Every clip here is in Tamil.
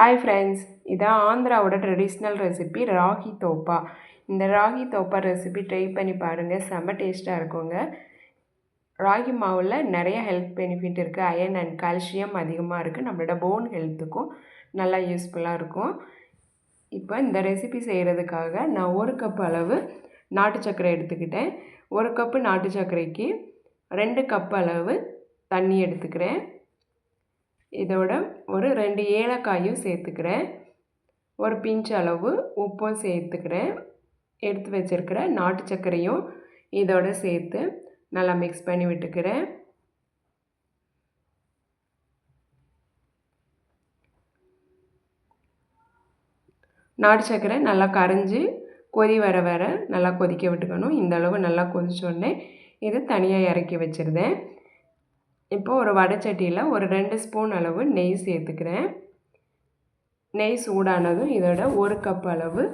ஹாய் ஃப்ரெண்ட்ஸ், இதான் ஆந்திராவோட ட்ரெடிஷ்னல் ரெசிபி ராகி தோப்பா. இந்த ராகி தோப்பா ரெசிபி ட்ரை பண்ணி பாருங்கள், செம்ம டேஸ்ட்டாக இருக்குங்க. ராகி மாவில் நிறைய ஹெல்த் பெனிஃபிட் இருக்குது. அயர்ன் அண்ட் கால்சியம் அதிகமாக இருக்குது. நம்மளோட போன் ஹெல்த்துக்கும் நல்லா யூஸ்ஃபுல்லாக இருக்கும். இப்போ இந்த ரெசிபி செய்கிறதுக்காக நான் 1 கப் அளவு நாட்டு சர்க்கரை எடுத்துக்கிட்டேன். 1 கப்பு நாட்டு சர்க்கரைக்கு 2 கப் அளவு தண்ணி எடுத்துக்கிறேன். இதோட ஒரு 2 ஏலக்காயும் சேர்த்துக்கிறேன். ஒரு பிஞ்ச் அளவு உப்பும் சேர்த்துக்கிறேன். எடுத்து வச்சுருக்கிற நாட்டு சர்க்கரையும் இதோட சேர்த்து நல்லா மிக்ஸ் பண்ணி விட்டுக்கிறேன். நாட்டு சர்க்கரை நல்லா கரைஞ்சி கொதி வர வர நல்லா கொதிக்க விட்டுக்கணும். இந்த அளவு நல்லா கொதிச்சோடனே இது தனியாக இறக்கி வச்சுருந்தேன். இப்போ ஒரு வடைச்சட்டியில் ஒரு 2 ஸ்பூன் அளவு நெய் சேர்த்துக்கிறேன். நெய் சூடானதும் இதோட 1 கப் அளவு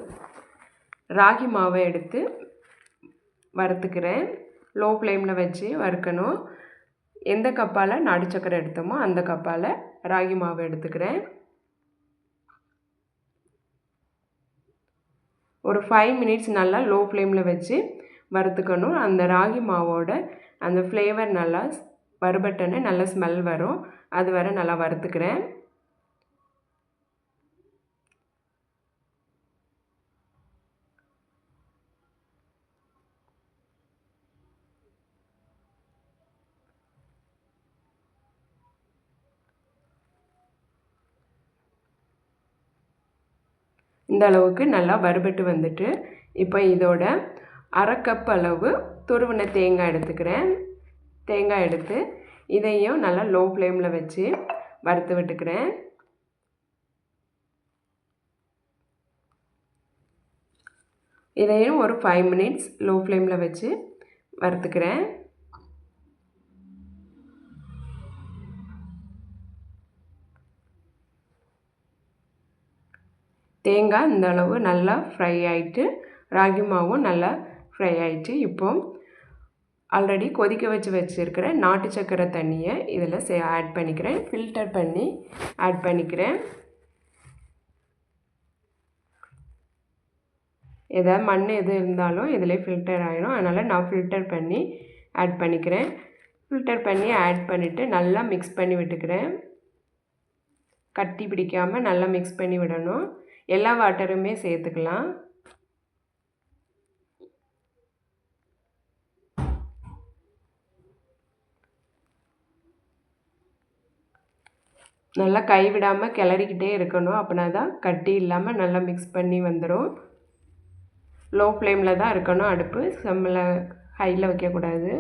ராகி மாவை எடுத்து வறுத்துக்கிறேன். லோ ஃப்ளேமில் வச்சு வறுக்கணும். எந்த கப்பால் நாட்டு சர்க்கரை எடுத்தோமோ அந்த கப்பால் ராகி மாவை எடுத்துக்கிறேன். ஒரு 5 மினிட்ஸ் நல்லா லோ ஃப்ளேமில் வச்சு வறுத்துக்கணும். அந்த ராகி மாவோட அந்த ஃப்ளேவர் நல்லா வறுபட்டோன்னே நல்ல ஸ்மெல் வரும். அது வரை நல்லா வறுத்துக்கிறேன். இந்த அளவுக்கு நல்லா வறுபட்டு வந்துட்டு இப்போ இதோட 1/2 கப் அளவு துருவின தேங்காய் எடுத்துக்கிறேன். தேங்காய் எடுத்து இதையும் நல்லா லோ ஃப்ளேமில் வச்சு வறுத்து விட்டுக்கிறேன். இதையும் ஒரு 5 மினிட்ஸ் லோ ஃப்ளேமில் வச்சு வறுத்துக்கிறேன். தேங்காய் இந்த அளவு நல்லா ஃப்ரை ஆகிட்டு ராகி மாவும் நல்லா ஃப்ரை ஆகிட்டு இப்போ ஆல்ரெடி கொதிக்க வச்சுருக்கிற நாட்டு சர்க்கரை தண்ணியை இதில் ஆட் பண்ணிக்கிறேன். ஃபில்டர் பண்ணி ஆட் பண்ணிக்கிறேன். எதாவது மண் எது இருந்தாலும் இதில் ஃபில்டர் ஆகிடும். அதனால் நான் ஃபில்டர் பண்ணி ஆட் பண்ணிக்கிறேன். ஃபில்டர் பண்ணி ஆட் பண்ணிவிட்டு நல்லா மிக்ஸ் பண்ணி விட்டுக்கிறேன். கட்டி பிடிக்காமல் நல்லா மிக்ஸ் பண்ணி விடணும். எல்லா வாட்டருமே சேர்த்துக்கலாம். நல்லா கைவிடாமல் கிளறிக்கிட்டே இருக்கணும். அப்படின்னா தான் கட்டி இல்லாமல் நல்லா மிக்ஸ் பண்ணி வந்துடும். லோ ஃப்ளேமில் தான் இருக்கணும். அடுப்பு செம்மில் ஹையில் வைக்கக்கூடாது.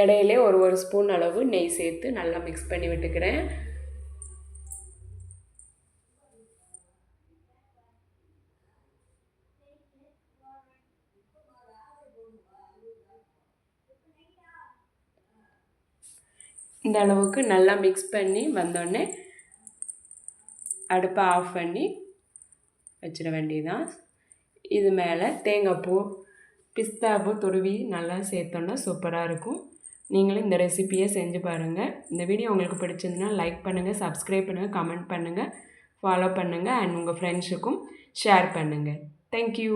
இடையிலே ஒரு ஸ்பூன் அளவு நெய் சேர்த்து நல்லா மிக்ஸ் பண்ணி விட்டுக்கிறேன். இந்த அளவுக்கு நல்லா மிக்ஸ் பண்ணி வந்தோடனே அடுப்பை ஆஃப் பண்ணி வச்சிட வேண்டியதுதான். இது மேலே தேங்காய் பூ பிஸ்தாப்பூ துருவி நல்லா சேர்த்தோன்னா சூப்பராக இருக்கும். நீங்களும் இந்த ரெசிப்பியை செஞ்சு பாருங்கள். இந்த வீடியோ உங்களுக்கு பிடிச்சிருந்துன்னா லைக் பண்ணுங்கள், சப்ஸ்கிரைப் பண்ணுங்கள், கமெண்ட் பண்ணுங்கள், ஃபாலோ பண்ணுங்கள் அண்ட் உங்கள் ஃப்ரெண்ட்ஸுக்கும் ஷேர் பண்ணுங்கள். தேங்க்யூ.